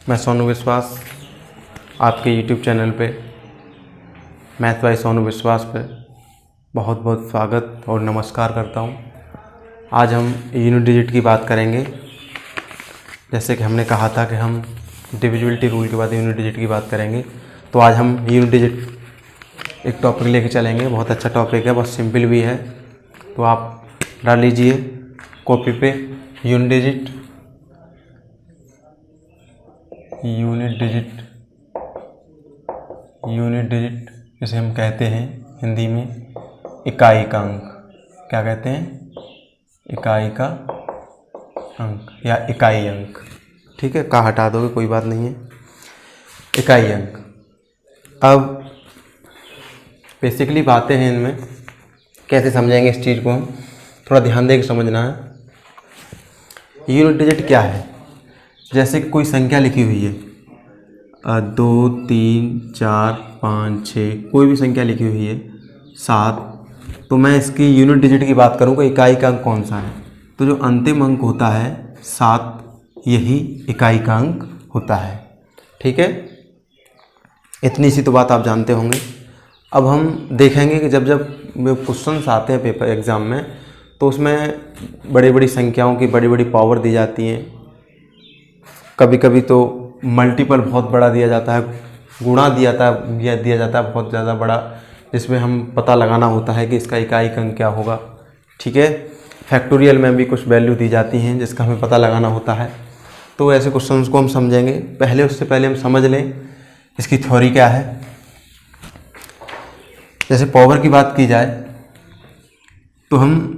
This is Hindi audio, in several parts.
मैं सोनू विश्वास आपके YouTube चैनल पे मैथ बाय सोनू विश्वास पे बहुत बहुत स्वागत और नमस्कार करता हूँ। आज हम यूनिट डिजिट की बात करेंगे। जैसे कि हमने कहा था कि हम डिविजिबिलिटी रूल के बाद यूनिट डिजिट की बात करेंगे, तो आज हम यूनिट डिजिट एक टॉपिक लेके चलेंगे। बहुत अच्छा टॉपिक है, बहुत सिंपल भी है। तो आप डाल लीजिए कॉपी पे यूनिट डिजिट, यूनिट डिजिट जिसे हम कहते हैं हिंदी में इकाई का अंक। क्या कहते हैं? इकाई का अंक या इकाई अंक। ठीक है, का हटा दोगे कोई बात नहीं है, इकाई अंक। अब बेसिकली बातें हैं इनमें, कैसे समझेंगे इस चीज़ को हम, थोड़ा ध्यान दे के समझना है। यूनिट डिजिट क्या है? जैसे कि कोई संख्या लिखी हुई है 2, 3, 4, 5, 6, कोई भी संख्या लिखी हुई है 7, तो मैं इसकी यूनिट डिजिट की बात करूँगा, इकाई का अंक कौन सा है? तो जो अंतिम अंक होता है 7, यही इकाई का अंक होता है। ठीक है, इतनी सी तो बात आप जानते होंगे। अब हम देखेंगे कि जब क्वेश्चंस आते हैं पेपर एग्ज़ाम में, तो उसमें बड़ी बड़ी संख्याओं की बड़ी बड़ी पावर दी जाती हैं। कभी कभी तो मल्टीपल बहुत बड़ा दिया जाता है, गुणा दिया जाता है बहुत ज़्यादा बड़ा, जिसमें हम पता लगाना होता है कि इसका इकाई का अंक क्या होगा। ठीक है, फैक्टोरियल में भी कुछ वैल्यू दी जाती हैं जिसका हमें पता लगाना होता है। तो ऐसे क्वेश्चंस को हम समझेंगे। उससे पहले हम समझ लें इसकी थ्योरी क्या है। जैसे पावर की बात की जाए तो हम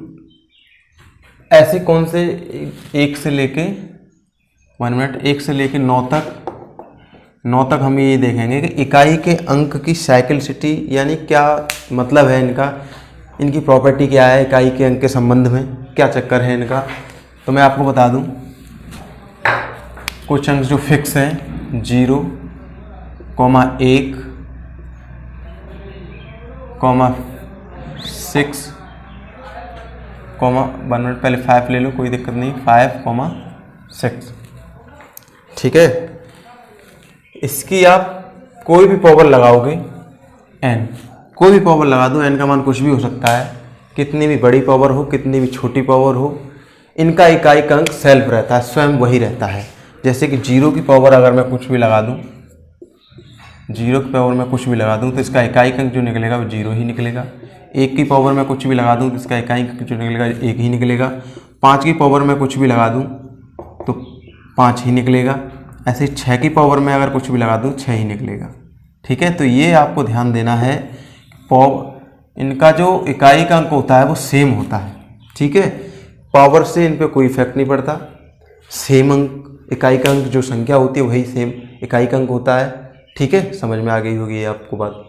ऐसे कौन से 1 से लेके 9 तक हम ये देखेंगे कि इकाई के अंक की साइक्लिसिटी, यानी क्या मतलब है इनकी प्रॉपर्टी क्या है, इकाई के अंक के संबंध में क्या चक्कर है इनका। तो मैं आपको बता दूं, कुछ अंक जो फिक्स हैं 0, 1, 6, 1 मिनट पहले 5 ले लो, कोई दिक्कत नहीं, 5, 6। ठीक है, इसकी आप कोई भी पावर लगाओगे, n, कोई भी पावर लगा दो, n का मान कुछ भी हो सकता है। कितनी भी बड़ी पावर हो, कितनी भी छोटी पावर हो, इनका इकाई का अंक सेल्फ रहता है, स्वयं वही रहता है। जैसे कि 0 की पावर अगर मैं कुछ भी लगा दूं, 0 की पावर में कुछ भी लगा दूं, तो इसका इकाई अंक जो निकलेगा वो 0 ही निकलेगा। 1 की पावर में कुछ भी लगा दूं तो इसका इकाई अंक जो निकलेगा 1 ही निकलेगा। 5 की पावर में कुछ भी लगा दूं तो 5 ही निकलेगा। ऐसे 6 की पावर में अगर कुछ भी लगा दूं 6 ही निकलेगा। ठीक है, तो ये आपको ध्यान देना है, इनका जो इकाई का अंक होता है वो सेम होता है। ठीक है, पावर से इन पर कोई इफेक्ट नहीं पड़ता। सेम अंक, इकाई का अंक जो संख्या होती है वही सेम इकाई का अंक होता है। ठीक है, समझ में आ गई होगी ये आपको बात।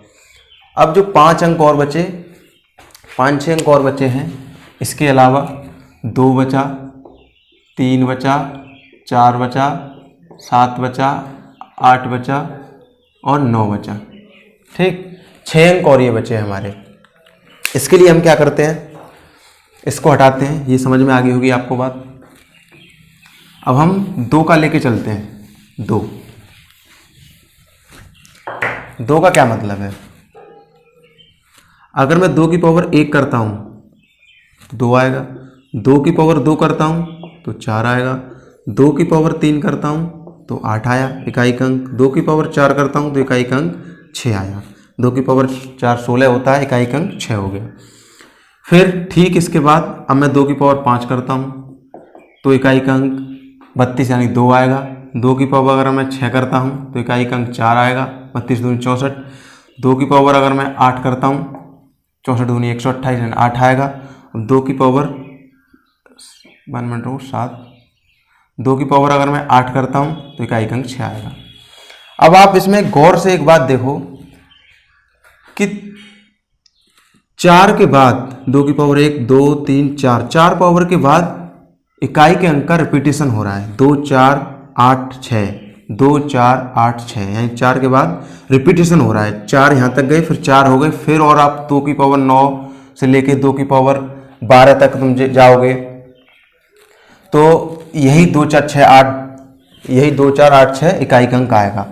अब जो 5 अंक और बचे, 5-6 अंक और बचे हैं, इसके अलावा 2 बचा, 3 बचा, 4 बचा, 7 बचा, 8 बचा और 9 बचा। ठीक, 6 अंक और ये बचे हैं हमारे। इसके लिए हम क्या करते हैं, इसको हटाते हैं। ये समझ में आ गई होगी आपको बात। अब हम 2 का लेके चलते हैं। 2 का क्या मतलब है? अगर मैं 2 की पावर 1 करता हूं तो 2 आएगा, 2 की पावर 2 करता हूं तो 4 आएगा, 2 की पावर 3 करता हूं तो 8 आया इकाई का अंक, 2 की पावर 4 करता हूं तो इकाई का अंक 6 आया। 2 की पावर 4 16 होता है, इकाई का अंक 6 हो गया। फिर ठीक इसके बाद अब मैं 2 की पावर 5 करता हूं तो इकाई का अंक 32 यानी 2 आएगा। 2 की पावर अगर मैं 6 करता हूं तो इकाई का अंक 4 आएगा, 32 दूनी 64। 2 की पावर अगर मैं 8 करता हूं, 64 दूनी 128 यानी 8 आएगा। 2 की पावर 7, 2 की पावर अगर मैं 8 करता हूं तो इकाई का अंक 6 आएगा। अब आप इसमें गौर से एक बात देखो कि 4 के बाद 2 की पावर 1, 2, 3, 4 पावर के बाद इकाई के अंक का रिपीटेशन हो रहा है। 2, 4, 8, 6, 2, 4, 8, 6, यानी 4 के बाद रिपीटेशन हो रहा है। 4 यहाँ तक गए, फिर 4 हो गए, फिर और आप 2 की पावर 9 से लेके 2 की पावर 12 तक तुम जाओगे तो यही 2, 4, 6, 8 यही 2 4 8 6 इकाई अंक आएगा।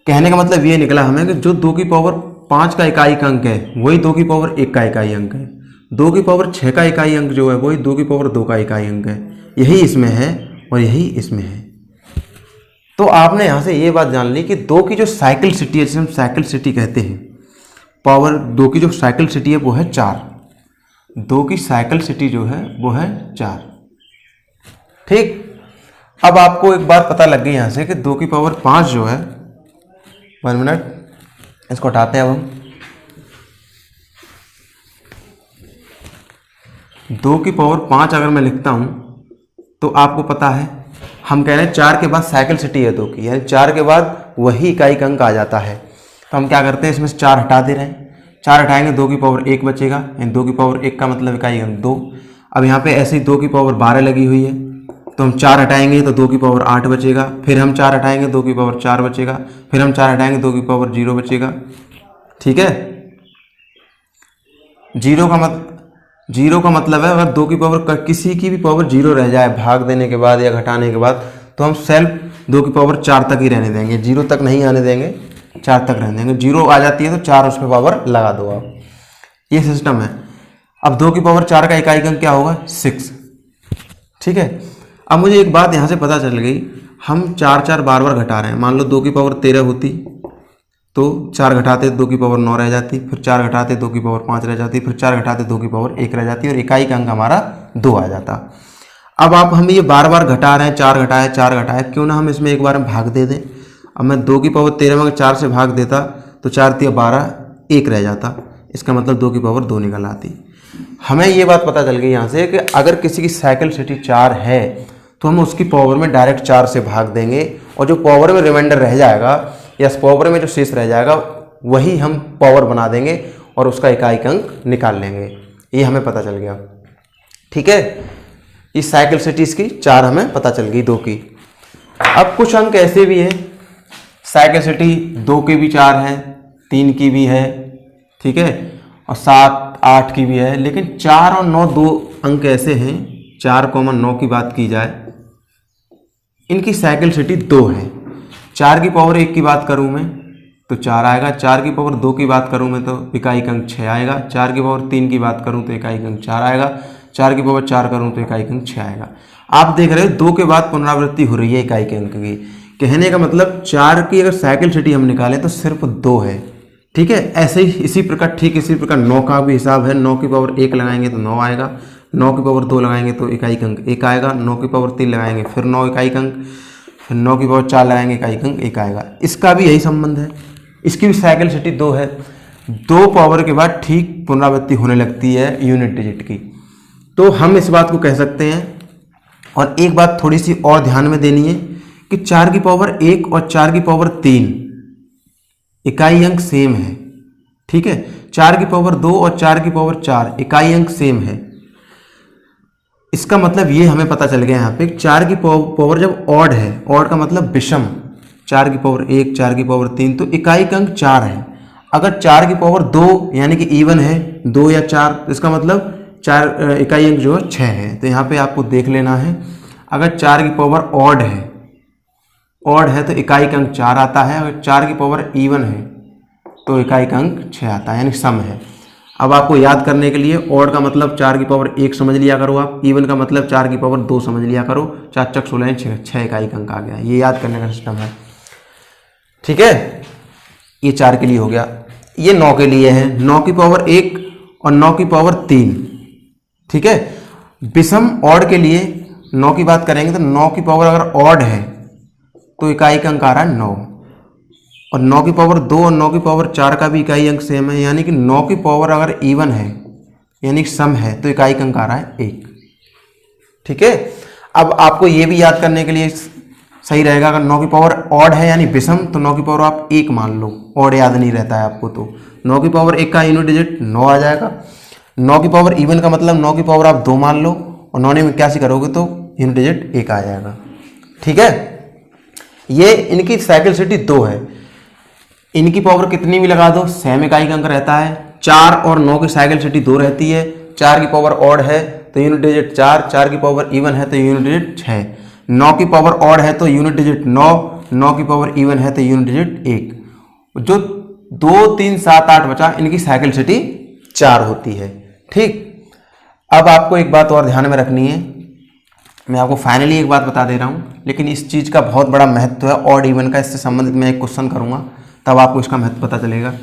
कहने का मतलब ये निकला हमें कि जो 2 की पावर 5 का इकाई अंक है वही 2 की पावर 1 का इकाई अंक है, 2 की पावर 6 का इकाई अंक जो है वही 2 की पावर 2 का इकाई अंक है। यही इसमें है और यही इसमें है। तो आपने यहाँ से ये बात जान ली कि 2 की जो साइकिल सिटी है, जिसे हम साइकिल सिटी कहते हैं, पावर 2 की जो साइकिल सिटी है वो है 4। 2 की साइकिल सिटी जो है वो है 4। ठीक, अब आपको एक बात पता लग गई यहाँ से कि 2 की पावर 5 जो है, 1 मिनट, इसको हटाते हैं अब हम। 2 की पावर 5 अगर मैं लिखता हूँ तो आपको पता है हम कह रहे हैं 4 के बाद साइकिल सिटी है 2 की, यानी 4 के बाद वही इकाई अंक आ जाता है। तो हम क्या करते हैं, इसमें से 4 हटा दे रहे हैं। 4 हटाएंगे 2 की पावर 1 बचेगा, यानी 2 की पावर 1 का मतलब इकाई अंक 2। अब यहाँ पे ऐसे ही 2 की पावर 12 लगी हुई है, तो हम 4 हटाएंगे तो 2 की पावर 8 बचेगा, फिर हम 4 हटाएंगे 2 की पावर 4 बचेगा, फिर हम 4 हटाएंगे 2 की पावर 0 बचेगा। ठीक है, जीरो का मतलब है अगर 2 की पावर किसी की भी पावर 0 रह जाए भाग देने के बाद या घटाने के बाद, तो हम सेल्फ 2 की पावर 4 तक ही रहने देंगे, 0 तक नहीं आने देंगे, 4 तक रहने देंगे। 0 आ जाती है तो 4 उस पर पावर लगा दो आप, ये सिस्टम है। अब 2 की पावर 4 का इकाई अंक क्या होगा, 6। ठीक है, अब मुझे एक बात यहाँ से पता चल गई, हम 4 4 बार बार घटा रहे हैं। मान लो 2 की पावर 13 होती तो 4 घटाते 2 की पावर 9 रह जाती, फिर 4 घटाते 2 की पावर 5 रह जाती, फिर 4 घटाते 2 की पावर 1 रह जाती और इकाई का अंक हमारा 2 आ जाता। अब आप हम ये बार बार घटा रहे हैं, 4 घटाए 4 घटाए, क्यों ना हम इसमें एक बार में भाग दे दें। अब मैं 2 की पावर 13 में 4 से भाग देता तो 4 3 12, 1 रह जाता, इसका मतलब 2 की पावर 2 निकल आती। हमें ये बात पता चल गई यहाँ से कि अगर किसी की साइकिल सिटी 4 है तो हम उसकी पावर में डायरेक्ट 4 से भाग देंगे और जो पावर में रिमाइंडर रह जाएगा या पावर में जो शेष रह जाएगा वही हम पावर बना देंगे और उसका इकाई अंक निकाल लेंगे। ये हमें पता चल गया। ठीक है, इस साइकिल सिटीज की 4 हमें पता चल गई 2 की। अब कुछ अंक ऐसे भी हैं, साइकिल सिटी 2 की भी 4 है, 3 की भी है, ठीक है, और 7 8 की भी है, लेकिन 4 और 9 2 अंक ऐसे हैं, 4, 9 की बात की जाए, इनकी साइकिल सिटी 2 है। 4 की पावर 1 की बात करूं मैं तो 4 आएगा, 4 की पावर 2 की बात करूं मैं तो इकाई अंक 6 आएगा, 4 की पावर 3 की बात करूं तो इकाई अंक 4 आएगा, 4 की पावर 4 करूं तो इकाई अंक 6 आएगा। आप देख रहे हो 2 के बाद पुनरावृत्ति हो रही है इकाई के अंक की। कहने का मतलब 4 की अगर साइकिल सिटी हम निकालें तो सिर्फ 2 है। ठीक है, ऐसे ही इसी प्रकार 9 का भी हिसाब है। 9 की पावर 1 लगाएंगे तो 9 आएगा, 9 की पावर 2 लगाएंगे तो इकाई अंक 1 आएगा, 9 की पावर 3 लगाएंगे फिर 9 इकाई अंक, फिर 9 की पावर 4 लगाएंगे इकाई अंक 1 आएगा। इसका भी यही संबंध है, इसकी भी साइकिल सिटी 2 है। 2 पावर के बाद ठीक पुनरावृत्ति होने लगती है यूनिट डिजिट की। तो हम इस बात को कह सकते हैं। और एक बात थोड़ी सी और ध्यान में देनी है कि 4 की पावर 1 और 4 की पावर 3 इकाई अंक सेम है। ठीक है, 4 की पावर 2 और 4 की पावर 4 इकाई अंक सेम है। इसका मतलब ये हमें पता चल गया यहाँ पे 4 की पावर जब ऑड है, ऑड का मतलब विषम, 4 की पावर 1 4 की पावर 3 तो इकाई अंक 4 है। अगर 4 की पावर 2 यानी कि इवन है 2 या 4, इसका मतलब 4 इकाई अंक जो है 6 है। तो यहाँ पे आपको देख लेना है, अगर 4 की पावर ऑड है तो इकाई अंक 4 आता है, अगर 4 की पावर इवन है तो इकाई अंक 6 आता है, यानी सम है। अब आपको याद करने के लिए ऑड का मतलब 4 की पावर 1 समझ लिया करो आप, इवन का मतलब 4 की पावर 2 समझ लिया करो, 4 चक 16 6 इकाई अंक आ गया। ये याद करने का सिस्टम है। ठीक है, ये 4 के लिए हो गया, ये 9 के लिए है, 9 की पावर 1 और 9 की पावर 3। ठीक है, विषम ऑड के लिए 9 की बात करेंगे तो 9 की पावर अगर ऑड है तो इकाई अंक आ रहा है 9, और 9 की पावर 2 और 9 की पावर 4 का भी इकाई अंक सेम है, यानी कि 9 की पावर अगर इवन है यानी सम है तो इकाई अंक आ रहा है 1। ठीक है, अब आपको ये भी याद करने के लिए सही रहेगा, अगर 9 की पावर ऑड है यानी विषम तो 9 की पावर आप 1 मान लो, ऑड याद नहीं रहता है आपको तो 9 की पावर 1 का यूनिट डिजिट 9 आ जाएगा। 9 की पावर इवन का मतलब 9 की पावर आप 2 मान लो और 9 में 81 करोगे तो यूनिट डिजिट 1 आ जाएगा। ठीक है, ये इनकी साइकिल सिटी 2 है। इनकी पावर कितनी भी लगा दो सेम इकाई अंक रहता है। 4 और 9 की साइकिल सिटी 2 रहती है। 4 की पावर ऑड है तो यूनिट डिजिट 4, 4 की पावर इवन है तो यूनिट डिजिट 6। 9 की पावर ऑड है तो यूनिट डिजिट 9, 9 की पावर इवन है तो यूनिट डिजिट 1। जो 2, 3, 7, 8 बचा, इनकी साइक्लिसिटी 4 होती है। ठीक, अब आपको एक बात और ध्यान में रखनी है, मैं आपको फाइनली एक बात बता दे रहा हूँ, लेकिन इस चीज़ का बहुत बड़ा महत्व है ऑड इवन का। इससे संबंधित मैं एक क्वेश्चन करूँगा, तब आपको इसका महत्व पता चलेगा।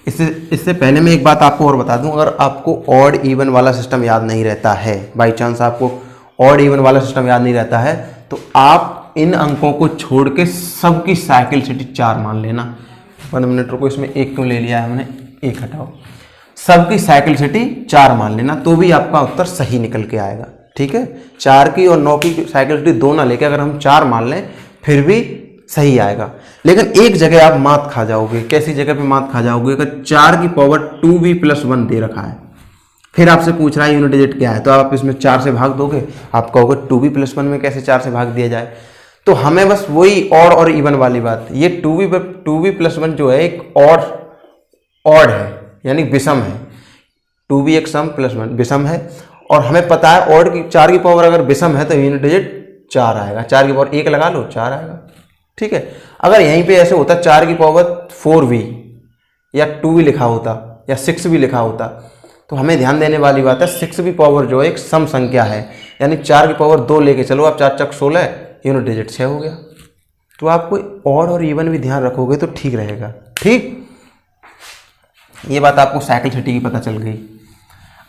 इससे पहले मैं एक बात आपको और बता दूं, अगर आपको ऑड इवन वाला सिस्टम याद नहीं रहता है, बाई चांस आपको ऑड इवन वाला सिस्टम याद नहीं रहता है, तो आप इन अंकों को छोड़ के सबकी साइक्लिसिटी 4 मान लेना। 1 मिनट रुको, इसमें 1 क्यों ले लिया है हमने, 1 हटाओ, सबकी साइक्लिसिटी 4 मान लेना, तो भी आपका उत्तर सही निकल के आएगा। ठीक है, 4 की और 9 की साइक्लिसिटी 2 ना लेके अगर हम 4 मान लें फिर भी सही आएगा। लेकिन एक जगह आप मात खा जाओगे। कैसी जगह पे मात खा जाओगे? अगर 4 की पावर 2v+1 दे रखा है, फिर आपसे पूछ रहा है यूनिट डिजिट क्या है, तो आप इसमें 4 से भाग दोगे, आप कहोगे 2v+1 में कैसे 4 से भाग दिया जाए। तो हमें बस वही ऑड और इवन वाली बात, ये 2v+1 जो है एक ऑड है, यानी विषम है। 2v एक सम प्लस 1 विषम है, और हमें पता है ऑड की 4 की पावर अगर विषम है तो यूनिट डिजिट 4 आएगा। 4 की पावर 1 लगा लो, 4 आएगा। ठीक है, अगर यहीं पे ऐसे होता 4 की पावर 4v या 2v लिखा होता या 6v लिखा होता, तो हमें ध्यान देने वाली बात है 6v पावर जो एक सम संख्या है, यानी 4 की पावर 2 लेके चलो आप, 4 चक 16, यूनिट डिजिट 6 हो गया। तो आपको ऑड और इवन भी ध्यान रखोगे तो ठीक रहेगा। ठीक, ये बात आपको साइक्लिसिटी की पता चल गई।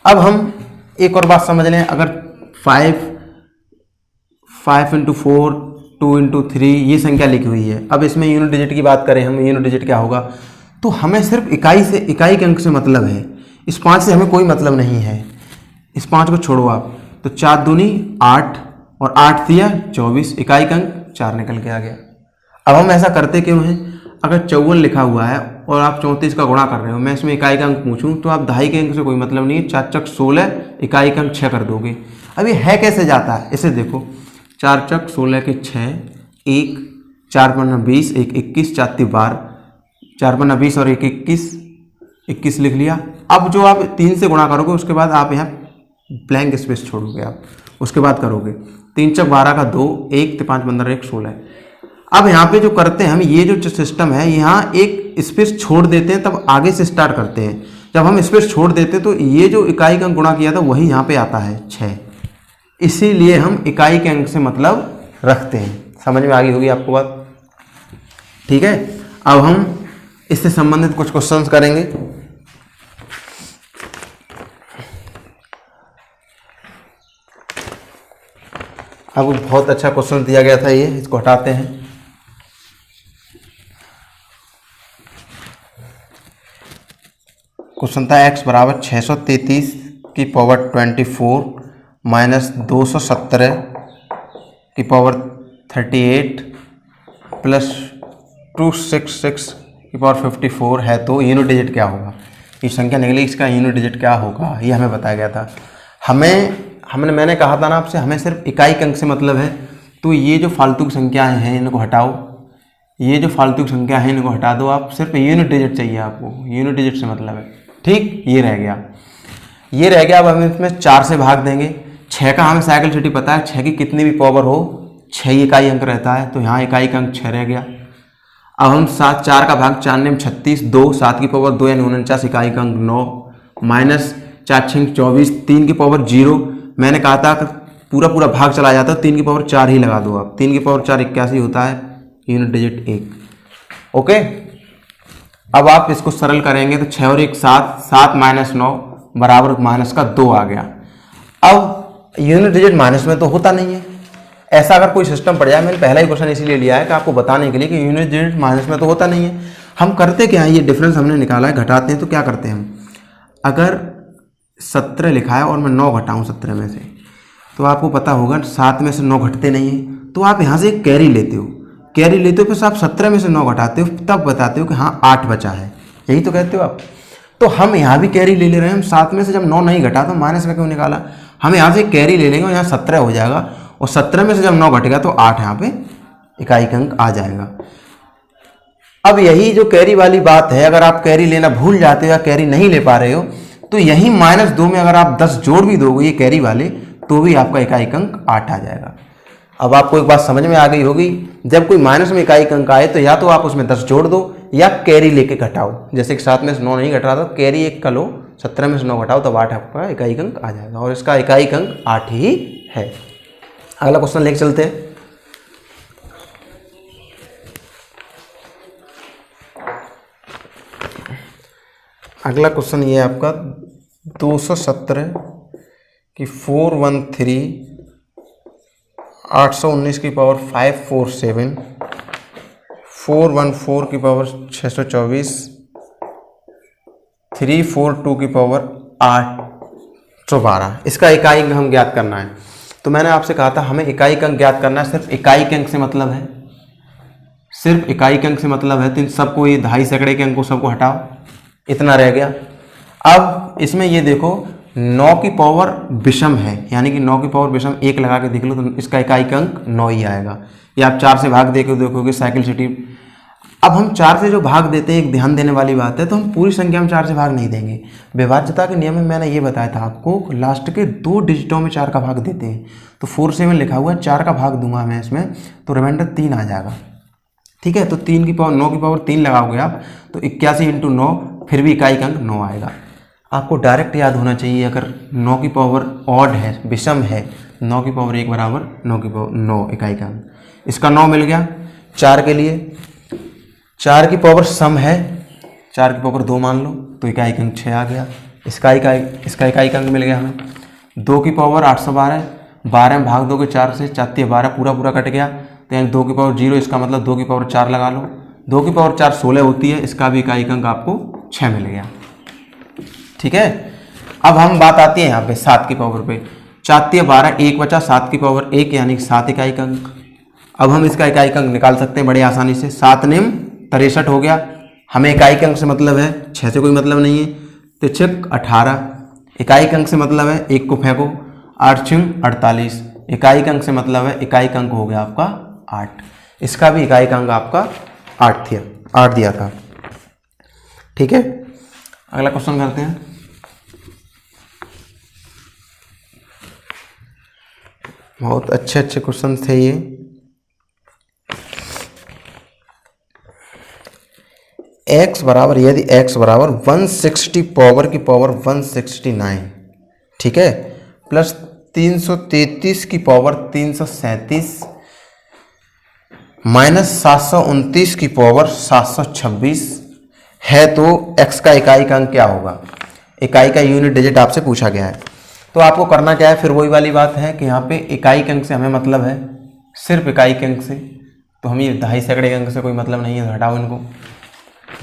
अब हम एक और बात समझ लें, अगर 5 × 4 2 × 3 ये संख्या लिखी हुई है, अब इसमें यूनिट डिजिट की बात करें हम, यूनिट डिजिट क्या होगा, तो हमें सिर्फ इकाई के अंक से मतलब है, इस 5 से हमें कोई मतलब नहीं है। इस 5 को छोड़ो आप, तो 4 दूनी 8 और 8 दिया 24, इकाई का अंक 4 निकल के आ गया। अब हम ऐसा करते क्यों हैं? अगर 54 लिखा हुआ है और आप 34 का गुणा कर रहे हो, मैं इसमें इकाई का अंक पूछूं तो आप दहाई के अंक से कोई मतलब नहीं है, 4 चक 16, इकाई का अंक 6 कर दोगे। अब ये है कैसे जाता है, इसे देखो, 4 चक 16 के 6, 1 4 × 20, 1 21, 4 × 12, 4 × 20 और 1 21 लिख लिया। अब जो आप 3 से गुणा करोगे उसके बाद आप यहाँ ब्लैंक स्पेस छोड़ोगे, आप उसके बाद करोगे 3 चक 12 का 2, 1 5 15 1 16। अब यहाँ पे जो करते हैं हम, ये जो सिस्टम है, यहाँ एक स्पेस छोड़ देते हैं, तब आगे से स्टार्ट करते हैं। जब हम स्पेस छोड़ देते हैं तो ये जो इकाई का अंक गुणा किया था वही यहाँ पे आता है 6, इसीलिए हम इकाई के अंक से मतलब रखते हैं। समझ में आ गई होगी आपको बात? ठीक है, अब हम इससे संबंधित कुछ क्वेश्चंस करेंगे। अब बहुत अच्छा क्वेश्चन दिया गया था ये, इसको हटाते हैं। क्वेश्चन था x बराबर 633 की पावर 24 माइनस 217 की पावर 38 प्लस 266 की पावर 54 है, तो यूनिट डिजिट क्या होगा? ये संख्या निकली, इसका यूनिट डिजिट क्या होगा ये हमें बताया गया था। मैंने कहा था ना आपसे, हमें सिर्फ इकाई के अंक से मतलब है, तो ये जो फालतू की संख्याएं हैं इनको हटाओ, ये जो फालतू की संख्या है इनको हटा दो, आप सिर्फ यूनिट डिजिट चाहिए आपको, यूनिट डिजिट से मतलब है। ठीक, ये रह गया। अब हम इसमें 4 से भाग देंगे। 6 का हमें साइक्लिसिटी पता है, 6 की कितनी भी पावर हो 6 इकाई अंक रहता है, तो यहाँ इकाई का अंक 6 रह गया। अब हम 4 का भाग 4 में 36, 2 7 की पावर 2 यानी 49, इकाई का अंक 9 माइनस 4 6 24, 3 की पावर 0। मैंने कहा था पूरा भाग चला जाता है, 3 की पावर 4 ही लगा दो आप, 3 की पावर 4 81 होता है, यूनिट डिजिट 1। ओके, अब आप इसको सरल करेंगे तो 6 और 1 7, 7 माइनस 9 बराबर माइनस का 2 आ गया। अब यूनिट डिजिट माइनस में तो होता नहीं है, ऐसा अगर कोई सिस्टम पड़ जाए, मैंने पहला ही क्वेश्चन इसीलिए लिया है कि आपको बताने के लिए कि यूनिट डिजिट माइनस में तो होता नहीं है। हम करते क्या है, ये डिफरेंस हमने निकाला है, घटाते हैं। तो क्या करते हैं हम, अगर 17 लिखा है और मैं 9 घटाऊँ 17 में से, तो आपको पता होगा 7 में से 9 घटते नहीं है, तो आप यहाँ से एक कैरी लेते हो, फिर आप 17 में से 9 घटाते हो, तब बताते हो कि हाँ 8 बचा है, यही तो कहते हो आप। तो हम यहाँ भी कैरी ले रहे हैं, हम 7 में से जब 9 नहीं घटा तो माइनस का क्यों निकाला, हम यहाँ से कैरी ले लेंगे और यहाँ 17 हो जाएगा, और 17 में से जब 9 घटेगा तो 8 यहाँ पे इकाई का अंक आ जाएगा। अब यही जो कैरी वाली बात है, अगर आप कैरी लेना भूल जाते हो या कैरी नहीं ले पा रहे हो, तो यही -2 में अगर आप 10 जोड़ भी दोगे ये कैरी वाले, तो भी आपका इकाई अंक 8 आ जाएगा। अब आपको एक बात समझ में आ गई होगी, जब कोई माइनस में इकाई अंक आए तो या तो आप उसमें 10 जोड़ दो या कैरी लेके घटाओ। जैसे कि 7 में से 9 नहीं घटा तो कैरी 1 का लो, 17 में से 9 घटाओ तब 8 आपका इकाई अंक आ जाएगा, और इसका इकाई अंक 8 ही है। अगला क्वेश्चन लेके चलते हैं। अगला क्वेश्चन ये है आपका 217 कि 413 819 की पावर 547 414 की पावर 624 342 की पावर 812, इसका इकाई अंक हम ज्ञात करना है। तो मैंने आपसे कहा था हमें इकाई अंक ज्ञात करना है, सिर्फ इकाई के अंक से मतलब है, सिर्फ इकाई के अंक से मतलब है। तो इन सबको, ये 2.5 सैकड़े के अंक को सबको हटाओ, इतना रह गया। अब इसमें ये देखो 9 की पावर विषम है, यानी कि 9 की पावर विषम 1 लगा के देख लो तो इसका इकाई अंक 9 ही आएगा। या आप 4 से भाग दे के देखोगे साइकिल सिटी। अब हम 4 से जो भाग देते हैं, एक ध्यान देने वाली बात है, तो हम पूरी संख्या में 4 से भाग नहीं देंगे। विभाज्यता के नियम में मैंने ये बताया था आपको, लास्ट के 2 डिजिटों में 4 का भाग देते हैं। तो 47 लिखा हुआ है, 4 का भाग दूंगा मैं इसमें तो रिमाइंडर 3 आ जाएगा। ठीक है, तो 3 की पावर 9 की पावर 3 लगाओगे आप तो 81 × 9, फिर भी इकाई अंक 9 आएगा। आपको डायरेक्ट याद होना चाहिए, अगर 9 की पावर ऑड है, विषम है, 9 की पावर 1 बराबर 9 की पावर 9 इकाई का अंक, इसका 9 मिल गया। 4 के लिए 4 की पावर सम है, 4 की पावर 2 मान लो तो इकाई अंक 6 आ गया, इसका इकाई अंक मिल गया हमें। 2 की पावर 812, 12 में भाग दोगे 4 से, 4 12 पूरा कट गया, तो यानी 2 की पावर 0, इसका मतलब 2 की पावर 4 लगा लो। 2 की पावर 4 16 होती है, इसका भी इकाई अंक आपको 6 मिल गया। ठीक है, अब हम बात आती है यहाँ पे 7 की पावर पे। 4 12 1 बचा, 7 की पावर 1 यानी 7 इकाई अंक। अब हम इसका इकाई अंक निकाल सकते हैं बड़े आसानी से। 7 निम 63 हो गया, हमें इकाई अंक से मतलब है, 6 से कोई मतलब नहीं है। तो 6 18, इकाई अंक से मतलब है, 1 को फेंको, 8 6 48, इकाई अंक से मतलब है, इकाई अंक हो गया आपका 8, इसका भी इकाई अंक आपका 8 दिया था। ठीक है, अगला क्वेश्चन करते हैं। बहुत अच्छे क्वेश्चन थे ये। x बराबर, यदि x बराबर 160 पावर की पावर 169, ठीक है, प्लस 333 की पावर 337 माइनस 729 की पावर 726 है, तो x का इकाई अंक क्या होगा? इकाई का यूनिट डिजिट आपसे पूछा गया है। तो आपको करना क्या है, फिर वही वाली बात है कि यहाँ पे इकाई अंक से हमें मतलब है, सिर्फ इकाई अंक से, तो हम ये 2.5 सैकड़े अंक से कोई मतलब नहीं है, हटाओ इनको।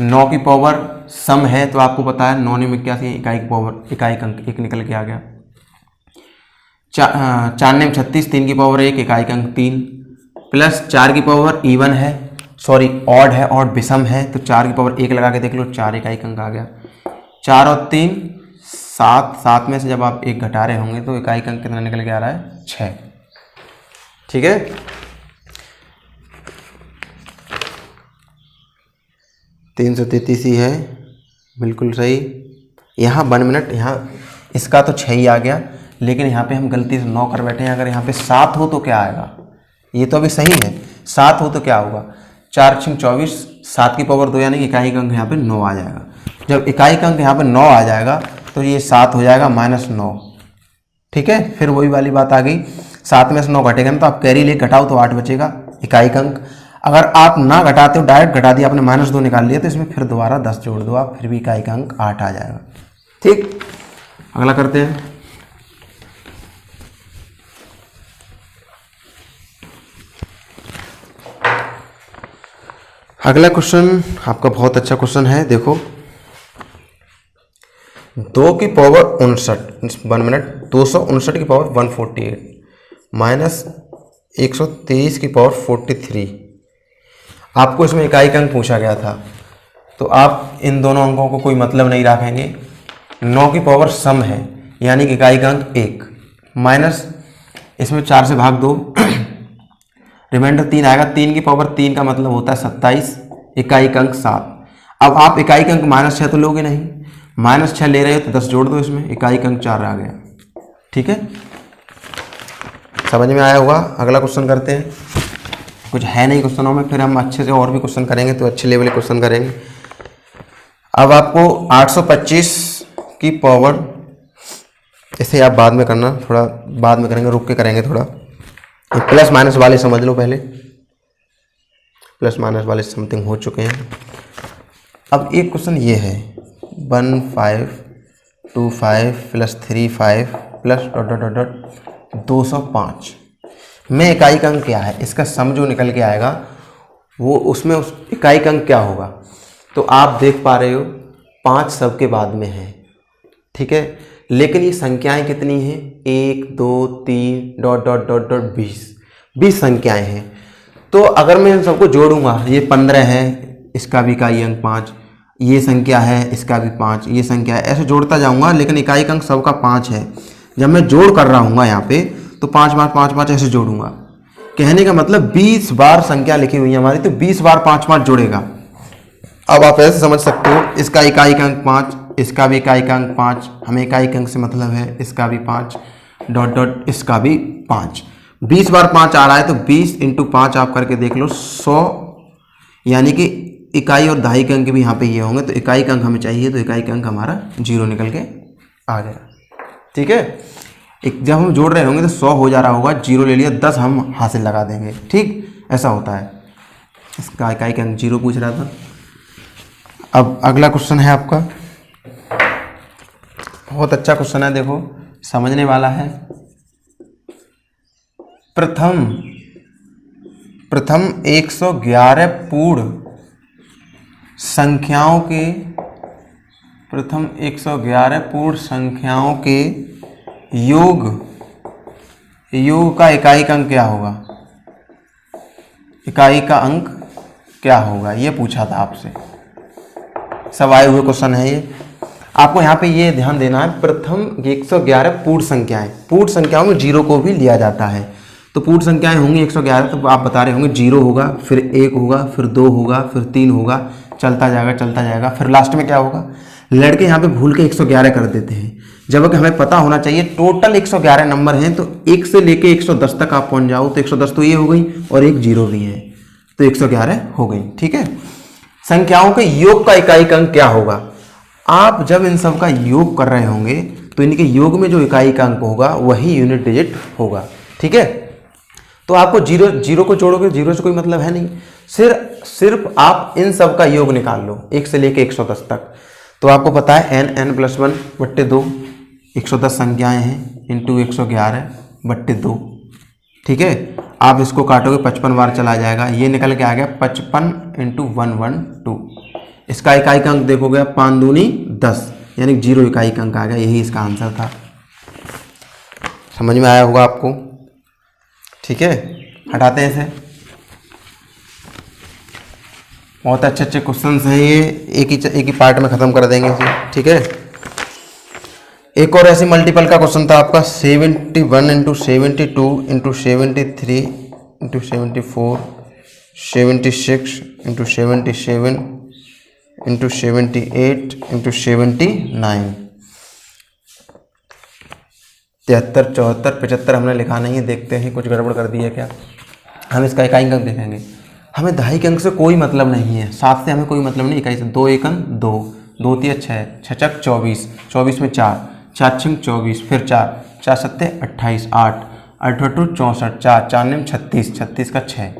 9 की पावर सम है, तो आपको पता है 9 में 81, इकाई अंक 1 निकल के आ गया। 4 में 36, 3 की पावर 1, इकाई अंक 3, प्लस 4 की पावर इवन है, सॉरी ऑड है, ऑड विषम है, तो 4 की पावर 1 लगा के देख लो, 4 इकाई अंक आ गया। 4 और 3 7, 7 में से जब आप 1 घटा रहे होंगे तो इकाई अंक कितना निकल के आ रहा है? 6। ठीक है, तीन 333 ही है, बिल्कुल सही। यहाँ 1 मिनट, यहाँ इसका तो 6 ही आ गया, लेकिन यहाँ पे हम गलती से 9 कर बैठे हैं। अगर यहाँ पे 7 हो तो क्या आएगा? ये तो अभी सही है, 7 हो तो क्या होगा? 4 6 24, 7 की पावर 2 यानी कि इकाई अंक यहाँ पे 9 आ जाएगा। जब इकाई अंक यहाँ पे 9 आ जाएगा तो ये 7 हो जाएगा -9। ठीक है, फिर वही वाली बात आ गई, 7 में से 9 घटेगा ना, तो आप कैरी ले घटाओ तो 8 बचेगा इकाई अंक। अगर आप ना घटाते हो, डायरेक्ट घटा दिया आपने, -2 निकाल लिया, तो इसमें फिर दोबारा 10 जोड़ दो आप, फिर भी इकाई अंक 8 आ जाएगा। ठीक, अगला करते हैं। अगला क्वेश्चन आपका बहुत अच्छा क्वेश्चन है, देखो 2 की पावर 59, 1 मिनट, 259 की पावर 148 माइनस 123 की पावर 43, आपको इसमें इकाई अंक पूछा गया था, तो आप इन दोनों अंकों को कोई मतलब नहीं रखेंगे। 9 की पावर सम है, यानी कि इकाई अंक 1, माइनस इसमें 4 से भाग 2, रिमाइंडर 3 आएगा। 3 की पावर 3 का मतलब होता है 27, इकाई अंक 7। अब आप इकाई अंक -6 तो लोगे नहीं, -6 ले रहे हो तो 10 जोड़ दो इसमें, इकाई अंक 4 आ गया। ठीक है, समझ में आया होगा। अगला क्वेश्चन करते हैं। कुछ है नहीं क्वेश्चनों में, फिर हम अच्छे से और भी क्वेश्चन करेंगे, तो अच्छे लेवल के क्वेश्चन करेंगे। अब आपको 825 की पावर, इसे आप बाद में करना, थोड़ा बाद में करेंगे, रुक के करेंगे थोड़ा। प्लस माइनस वाले समझ लो पहले, प्लस माइनस वाले समथिंग हो चुके हैं। अब एक क्वेश्चन ये है 1525 plus 35 plus dot dot dot dot 205 में इकाई का अंक क्या है। इसका सम जो निकल के आएगा वो उसमें उस इकाई का अंक क्या होगा। तो आप देख पा रहे हो 5 सबके बाद में है, ठीक है, लेकिन ये संख्याएं कितनी हैं, 1 2 3 डॉट डॉट डॉट डॉट 20 संख्याएं हैं। तो अगर मैं इन सबको जोड़ूंगा, ये 15 है, इसका भी इकाई अंक 5, ये संख्या है, इसका भी 5, ये संख्या है, ऐसे जोड़ता जाऊंगा, लेकिन इकाई का अंक सबका 5 है। जब मैं जोड़ कर रहा हूँ यहाँ पे तो 5 5 5 5 ऐसे जोड़ूंगा। कहने का मतलब 20 बार संख्या लिखी हुई है हमारी, तो 20 बार 5 5 जोड़ेगा। अब आप ऐसे समझ सकते हो, इसका इकाई का अंक 5, इसका भी इकाई का अंक 5, हमें इकाई के अंक से मतलब है, इसका भी 5 डॉट डॉट इसका भी 5। 20 बार 5 आ रहा है, तो 20 इंटू 5 आप करके देख लो 100, यानी कि इकाई और दहाई के अंक भी यहाँ पे ये होंगे। तो इकाई का अंक हमें चाहिए, तो इकाई का अंक हमारा 0 निकल के आ गया, ठीक है। जब हम जोड़ रहे होंगे तो 100 हो जा रहा होगा, 0 ले लिया, 10 हम हासिल लगा देंगे, ठीक, ऐसा होता है। इसका इकाई का अंक 0 पूछ रहा था। अब अगला क्वेश्चन है आपका, बहुत अच्छा क्वेश्चन है, देखो समझने वाला है। प्रथम 111 पूर्ण संख्याओं के, प्रथम 111 पूर्ण संख्याओं के योग का इकाई का अंक क्या होगा, इकाई का अंक क्या होगा, ये पूछा था आपसे। सब आए हुए क्वेश्चन है ये। आपको यहाँ पे ये ध्यान देना है, प्रथम 111 पूर्ण संख्याएं, पूर्ण संख्याओं में 0 को भी लिया जाता है। तो पूर्ण संख्याएं होंगी 111, तो आप बता रहे होंगे 0 होगा, फिर 1 होगा, फिर 2 होगा, फिर 3 होगा, चलता जाएगा, फिर लास्ट में क्या होगा। लड़के यहाँ पे भूल के 111 कर देते हैं, जबकि हमें पता होना चाहिए टोटल 111 नंबर हैं, तो 1 से लेके 110 तक आप पहुंच जाओ, तो 110 तो ये हो गई और एक 0 भी है, तो 111 हो गई, ठीक है। संख्याओं के योग का इकाई का अंक क्या होगा। आप जब इन सब का योग कर रहे होंगे तो इनके योग में जो इकाई का अंक होगा वही यूनिट डिजिट होगा, ठीक है। तो आपको 0 को जोड़ोगे, 0 से कोई मतलब है नहीं, सिर्फ आप इन सब का योग निकाल लो 1 से लेके 110 तक। तो आपको पता है n+1/2 110 संख्याएं हैं, इंटू 111/2, ठीक है। आप इसको काटोगे 55 बार चला जाएगा, ये निकल के आ गया 55 × 112। इसका इकाई का अंक देखोगे 5 दूनी 10, यानी 0 इकाई का अंक आ गया, यही इसका आंसर था। समझ में आया होगा आपको, ठीक है। हटाते हैं इसे। बहुत अच्छे क्वेश्चंस हैं ये, एक ही पार्ट में ख़त्म कर देंगे इसे, ठीक है। एक और ऐसी मल्टीपल का क्वेश्चन था आपका 71 × 72 × 73 × 74 76 × 77 × 78 × 79। 73 74 75 हमने लिखा नहीं है, देखते हैं कुछ गड़बड़ कर दी है क्या। हम इसका इकाई अंक देखेंगे, हमें दहाई के अंक से कोई मतलब नहीं है, 7 से हमें कोई मतलब नहीं, इकाई से 2 × 1 2, 2 × 3 6, 6 × 24, 24 में 4, 4 × 6 24, फिर 4, 4 × 7 28, 8, 8 × 2 64, 4, 4 × 9 36, 36 का 6,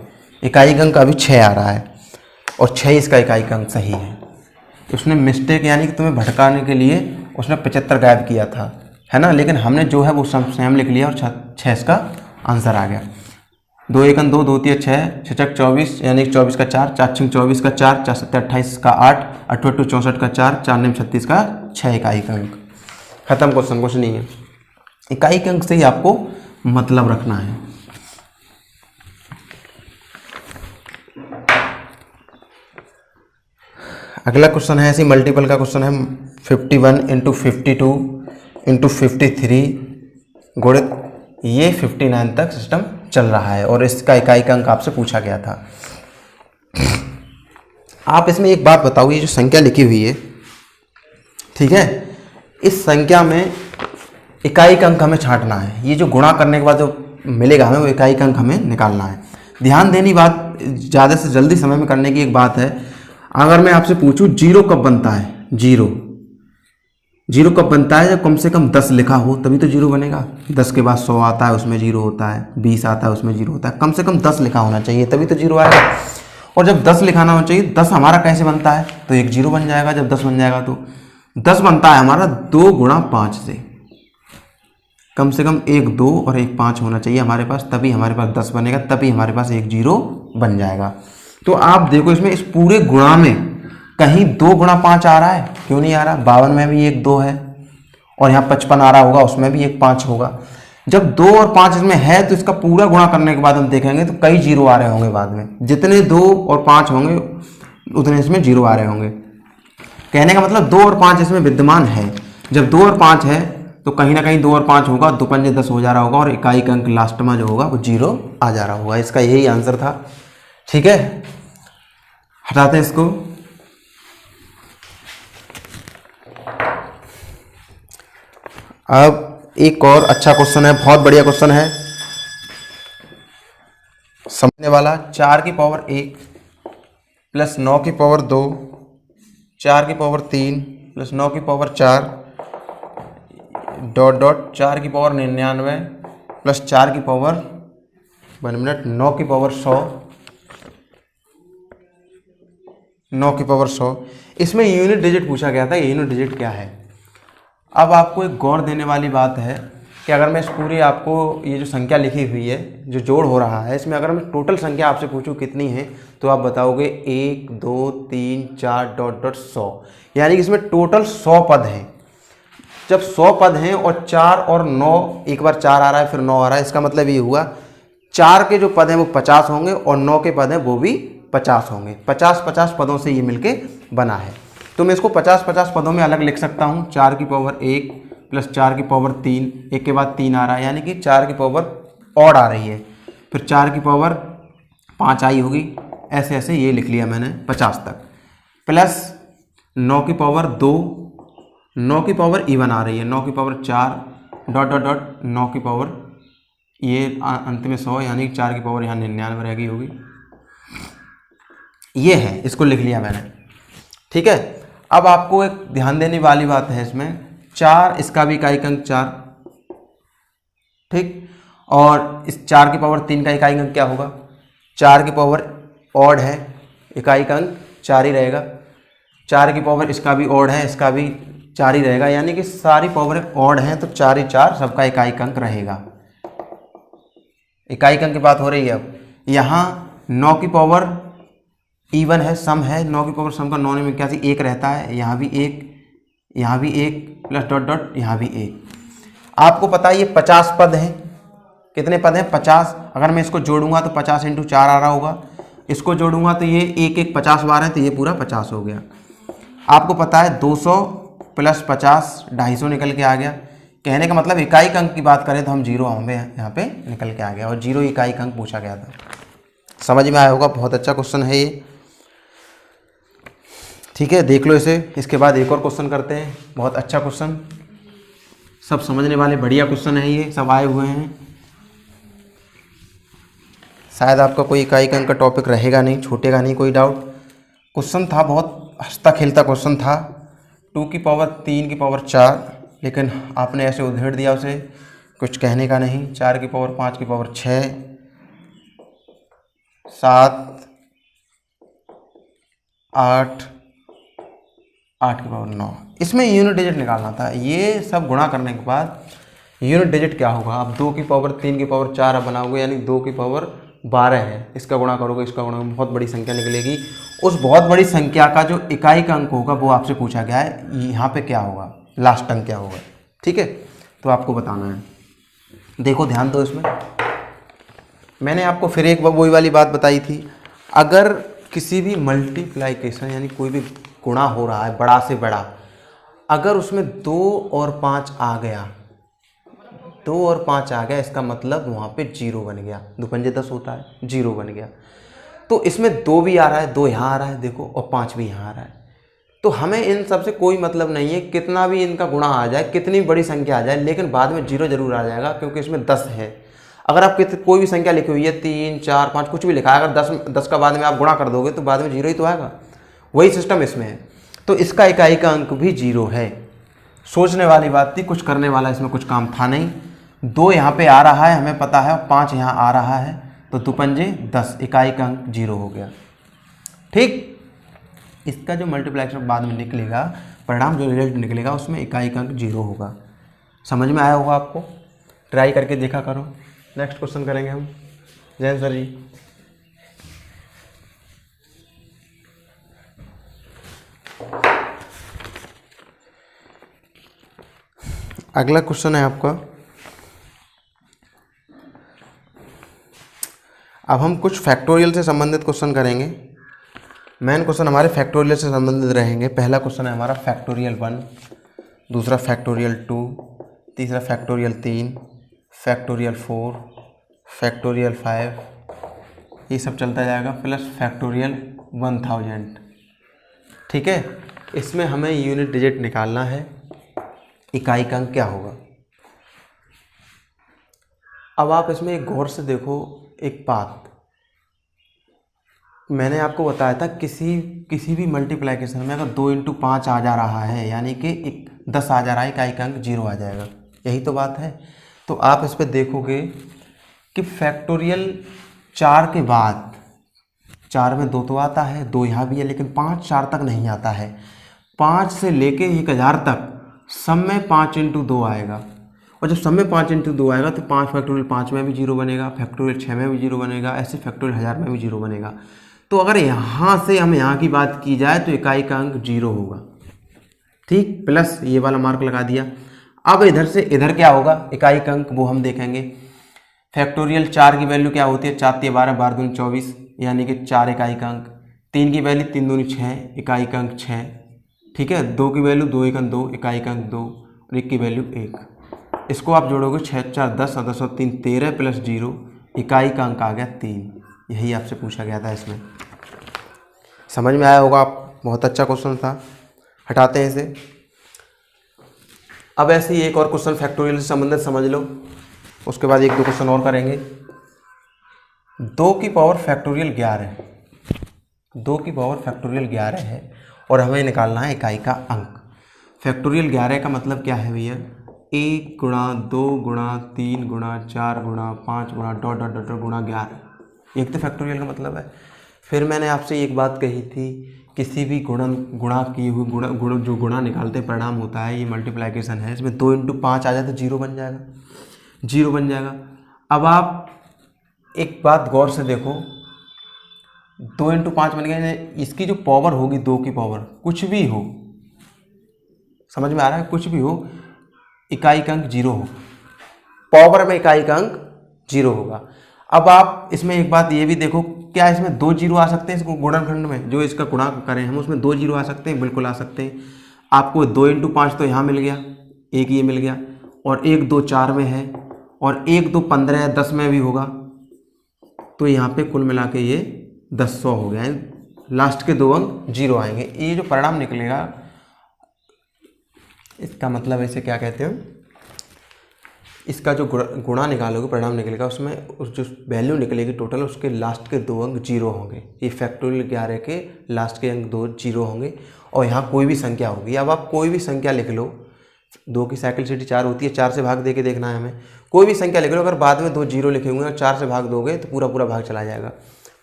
इकाई का अंक अभी 6 आ रहा है, और 6 इसका इकाई का अंक सही है। उसने मिस्टेक यानी कि तुम्हें भटकाने के लिए उसने 75 गायब किया था, है ना, लेकिन हमने जो है वो सेम लिख लिया और 6 इसका आंसर आ गया। 2 × 1 2, 2 × 3 6, 6 × 24 यानी 24 का 4, 4 × 6 24 का 4, 4 × 7 28 का 8, 8 × 2 64 का 4, 4 × 9 36 का 6 इकाई का अंक। खत्म क्वेश्चन, कुछ नहीं है। इकाई के अंक से ही आपको मतलब रखना है। अगला क्वेश्चन है ऐसी मल्टीपल का क्वेश्चन है 51 × 52 × 53 गुणित ये 59 तक सिस्टम चल रहा है, और इसका इकाई का अंक आपसे पूछा गया था। आप इसमें एक बात बताओ, ये जो संख्या लिखी हुई है, ठीक है, इस संख्या में इकाई का अंक हमें छांटना है। ये जो गुणा करने के बाद जो मिलेगा हमें, वो इकाई अंक हमें निकालना है। ध्यान देनी बात, ज़्यादा से जल्दी समय में करने की एक बात है, अगर मैं आपसे पूछूं जीरो कब बनता है, जीरो कब बनता है, जब कम से कम 10 लिखा हो तभी तो जीरो बनेगा। 10 के बाद 100 आता है उसमें जीरो होता है, 20 आता है उसमें जीरो होता है, कम से कम 10 लिखा होना चाहिए तभी तो जीरो आएगा। और जब 10 लिखाना होना चाहिए, 10 हमारा कैसे बनता है, तो एक जीरो बन जाएगा। जब 10 बन जाएगा तो 10 बनता है हमारा 2 गुणा 5 से, कम से कम एक 2 और एक 5 होना चाहिए हमारे पास, तभी हमारे पास 10 बनेगा, तभी हमारे पास एक जीरो बन जाएगा। तो आप देखो इसमें इस पूरे गुणा में कहीं 2 गुणा 5 आ रहा है, क्यों नहीं आ रहा। 52 में भी एक 2 है और यहाँ 55 आ रहा होगा, उसमें भी एक 5 होगा। जब 2 और 5 इसमें है तो इसका पूरा गुणा करने के बाद हम देखेंगे तो कई जीरो आ रहे होंगे बाद में, जितने 2 और 5 होंगे उतने इसमें जीरो आ रहे होंगे। कहने का मतलब 2 और 5 इसमें विद्यमान है। जब 2 और 5 है तो कहीं ना कहीं 2 और 5 होगा, 2 पंजे 10 हो जा रहा होगा और इकाई का अंक लास्ट में जो होगा वो जीरो आ जा रहा होगा। इसका यही आंसर था। ठीक है, हटाते हैं इसको। अब एक और अच्छा क्वेश्चन है, बहुत बढ़िया क्वेश्चन है, समझने वाला। 4 की पावर 1 प्लस 9 की पावर 2, 4 की पावर 3 प्लस 9 की पावर 4 डॉट डॉट 4 की पावर 99 प्लस 4 की पावर 9 की पावर 100, 9 की पावर 100। इसमें यूनिट डिजिट पूछा गया था, यूनिट डिजिट क्या है। अब आपको एक गौर देने वाली बात है कि अगर मैं इस पूरी आपको ये जो संख्या लिखी हुई है, जो जोड़ हो रहा है, इसमें अगर मैं टोटल संख्या आपसे पूछूं कितनी है तो आप बताओगे 1 2 3 4 डॉट डॉट 100, यानी कि इसमें टोटल 100 पद हैं। जब 100 पद हैं और 4 और 9, एक बार 4 आ रहा है फिर 9 आ रहा है, इसका मतलब ये हुआ 4 के जो पद हैं वो 50 होंगे और 9 के पद हैं वो भी 50 होंगे। 50-50 पदों से ये मिलके बना है। तो मैं इसको 50-50 पदों में अलग लिख सकता हूँ। 4 की पावर 1 प्लस 4 की पावर 3, एक के बाद 3 आ रहा है, यानी कि 4 की पावर ऑड आ रही है, फिर 4 की पावर 5 आई होगी, ऐसे ऐसे ये लिख लिया मैंने 50 तक। प्लस 9 की पावर 2, 9 की पावर इवन आ रही है, 9 की पावर 4 डॉट डॉट डॉट 9 की पावर ये अंत में 100, यानी 4 की पावर यहाँ 99 रह गई होगी। ये है, इसको लिख लिया मैंने। ठीक है, अब आपको एक ध्यान देने वाली बात है इसमें, 4 इसका भी इकाई अंक 4, ठीक, और इस 4 की पावर 3 का इकाई अंक क्या होगा, 4 की पावर ऑड है, इकाई अंक 4 ही रहेगा। 4 की पावर इसका भी ऑड है, इसका भी 4 ही रहेगा, यानी कि सारी पावर ऑड हैं तो 4 ही 4 सबका इकाई अंक रहेगा। इकाई अंक की बात हो रही है। अब यहाँ 9 की पावर इवन है, सम है, 9 की पावर सम का 9 में 81 1 रहता है, यहाँ भी 1, यहाँ भी 1 प्लस डॉट डॉट यहाँ भी 1। आपको पता है ये 50 पद हैं, कितने पद हैं 50। अगर मैं इसको जोड़ूंगा तो 50 × 4 आ रहा होगा, इसको जोड़ूंगा तो ये 1 1 50 बार है तो ये पूरा 50 हो गया। आपको पता है 200 प्लस 50 250 निकल के आ गया। कहने का मतलब इकाई अंक की बात करें तो हम जीरो हमें यहाँ पे निकल के आ गया, और जीरो इकाई अंक पूछा गया था। समझ में आया होगा, बहुत अच्छा क्वेश्चन है ये। ठीक है, देख लो इसे। इसके बाद एक और क्वेश्चन करते हैं, बहुत अच्छा क्वेश्चन, सब समझने वाले बढ़िया क्वेश्चन है ये, सब आए हुए हैं। शायद आपका कोई इकाई अंक का टॉपिक रहेगा नहीं, छूटेगा नहीं कोई डाउट। क्वेश्चन था बहुत हंसता खेलता क्वेश्चन था, 2 की पावर 3 की पावर 4, लेकिन आपने ऐसे उधेड़ दिया उसे, कुछ कहने का नहीं। 4 की पावर 5 की पावर 6, 7 8 8 की पावर 9। इसमें यूनिट डिजिट निकालना था। ये सब गुणा करने के बाद यूनिट डिजिट क्या होगा, आप 2 की पावर 3 की पावर 4 अब बनाओगे, यानी 2 की पावर 12 है, इसका गुणा करोगे, इसका गुणा, बहुत बड़ी संख्या निकलेगी। उस बहुत बड़ी संख्या का जो इकाई का अंक होगा वो आपसे पूछा गया है, यहाँ पे क्या होगा, लास्ट अंक क्या होगा। ठीक है, तो आपको बताना है। देखो ध्यान दो इसमें, मैंने आपको फिर एक वही वाली बात बताई थी, अगर किसी भी मल्टीप्लाइकेशन यानी कोई भी गुणा हो रहा है बड़ा से बड़ा, अगर उसमें 2 और 5 आ गया, 2 और 5 आ गया, इसका मतलब वहाँ पे 0 बन गया। 2 पंजे 10 होता है, 0 बन गया। तो इसमें 2 भी आ रहा है, 2 यहाँ आ रहा है देखो, और 5 भी यहाँ आ रहा है। तो हमें इन सब से कोई मतलब नहीं है, कितना भी इनका गुणा आ जाए, कितनी बड़ी संख्या आ जाए, लेकिन बाद में 0 जरूर आ जाएगा, क्योंकि इसमें 10 है। अगर आप कोई भी संख्या लिखी हुई है 3, 4, 5 कुछ भी लिखा है, अगर 10 का बाद में आप गुणा कर दोगे तो बाद में 0 ही तो आएगा। वही सिस्टम इसमें है। तो इसका इकाई का अंक भी 0 है। सोचने वाली बात थी, कुछ करने वाला इसमें कुछ काम था नहीं। 2 यहाँ पे आ रहा है हमें पता है, 5 यहाँ आ रहा है, तो 2 पंजे 10, इकाई का अंक 0 हो गया। ठीक, इसका जो मल्टीप्लिकेशन बाद में निकलेगा, परिणाम जो रिजल्ट निकलेगा उसमें इकाई का अंक 0 होगा। समझ में आया होगा आपको, ट्राई करके देखा करो। नेक्स्ट क्वेश्चन करेंगे हम। जैन सर जी, अगला क्वेश्चन है आपका, अब हम कुछ फैक्टोरियल से संबंधित क्वेश्चन करेंगे। मेन क्वेश्चन हमारे फैक्टोरियल से संबंधित रहेंगे। पहला क्वेश्चन है हमारा फैक्टोरियल 1, दूसरा फैक्टोरियल 2, तीसरा फैक्टोरियल 3, फैक्टोरियल 4, फैक्टोरियल 5, ये सब चलता जाएगा, प्लस फैक्टोरियल 1000। ठीक है, इसमें हमें यूनिट डिजिट निकालना है, इकाई का अंक क्या होगा। अब आप इसमें एक गौर से देखो एक बात, मैंने आपको बताया था किसी भी मल्टीप्लिकेशन में अगर 2 × 5 आ जा रहा है, यानी कि 10 आ जा रहा है, इकाई का अंक 0 आ जाएगा। यही तो बात है। तो आप इस पर देखोगे कि फैक्टोरियल 4 के बाद 4 में 2 तो आता है, 2 यहाँ भी है, लेकिन 5 4 तक नहीं आता है। 5 से लेके 1000 तक सब में 5 × 2 आएगा, और जब सब में 5 × 2 आएगा तो 5 फैक्टोरियल 5 में भी 0 बनेगा, फैक्टोरियल 6 में भी 0 बनेगा, ऐसे फैक्टोरियल 1000 में भी 0 बनेगा। तो अगर यहाँ से हम यहाँ की बात की जाए तो इकाई का अंक 0 होगा। ठीक, प्लस ये वाला मार्क लगा दिया। अब इधर से इधर क्या होगा, इकाई का अंक वो हम देखेंगे। फैक्टोरियल 4 की वैल्यू क्या होती है, 4 × 12, 12 × 24, यानी कि 4 इकाई का अंक। 3 की वैल्यू 3 × 6, इकाई का अंक 6। ठीक है, 2 की वैल्यू 2 × 2, इकाई का अंक 2, और 1 की वैल्यू 1। इसको आप जोड़ोगे 6 × 4 10 और 10 और 3 13 प्लस 0, इकाई का अंक आ गया 3। यही आपसे पूछा गया था। इसमें समझ में आया होगा आप, बहुत अच्छा क्वेश्चन था। हटाते हैं इसे। अब ऐसे ही एक और क्वेश्चन फैक्टोरियल से संबंधित समझ लो, उसके बाद 1-2 क्वेश्चन और करेंगे। 2 की पावर फैक्टोरियल 11 है, 2 की पावर फैक्टोरियल 11 है, और हमें निकालना है इकाई का अंक। फैक्टोरियल 11 का मतलब क्या है भैया, 1 × 2 × 3 × 4 × 5 × डॉट डॉट डॉट गुणा 11, एक तो फैक्टोरियल का मतलब है। फिर मैंने आपसे एक बात कही थी, किसी भी गुणा की हुई जो गुणा निकालते परिणाम होता है, ये मल्टीप्लिकेशन है, इसमें 2 × 5 आ जाए तो 0 बन जाएगा, 0 बन जाएगा। अब आप एक बात गौर से देखो, 2 × 5 बन गया, इसकी जो पावर होगी 2 की पावर, कुछ भी हो, समझ में आ रहा है, कुछ भी हो, इकाई का अंक 0 हो, पावर में इकाई का अंक 0 होगा। अब आप इसमें एक बात ये भी देखो, क्या इसमें 2 0 आ सकते हैं, इसको गुणनखंड में जो इसका गुणा करें हम उसमें 2 0 आ सकते हैं, बिल्कुल आ सकते हैं। आपको 2 × 5 तो यहाँ मिल गया, एक ये मिल गया, और 1 2 4 में है, और 1 2 15 है, 10 में भी होगा, तो यहाँ पे कुल मिला के ये 10 हो गया है। लास्ट के 2 अंक 0 आएंगे। ये जो परिणाम निकलेगा, इसका मतलब ऐसे क्या कहते हैं, इसका जो गुणा निकालोगे परिणाम निकलेगा, उसमें उस जो वैल्यू निकलेगी टोटल, उसके लास्ट के 2 अंक 0 होंगे। ये फैक्टोरियल 11 के लास्ट के अंक 2 0 होंगे, और यहाँ कोई भी संख्या होगी। अब आप कोई भी संख्या लिख लो, 2 की साइक्लिसिटी 4 होती है, 4 से भाग दे के देखना है हमें। कोई भी संख्या लिख लो, अगर बाद में 2 0 लिखे होंगे और 4 से भाग दोगे तो पूरा भाग चला जाएगा,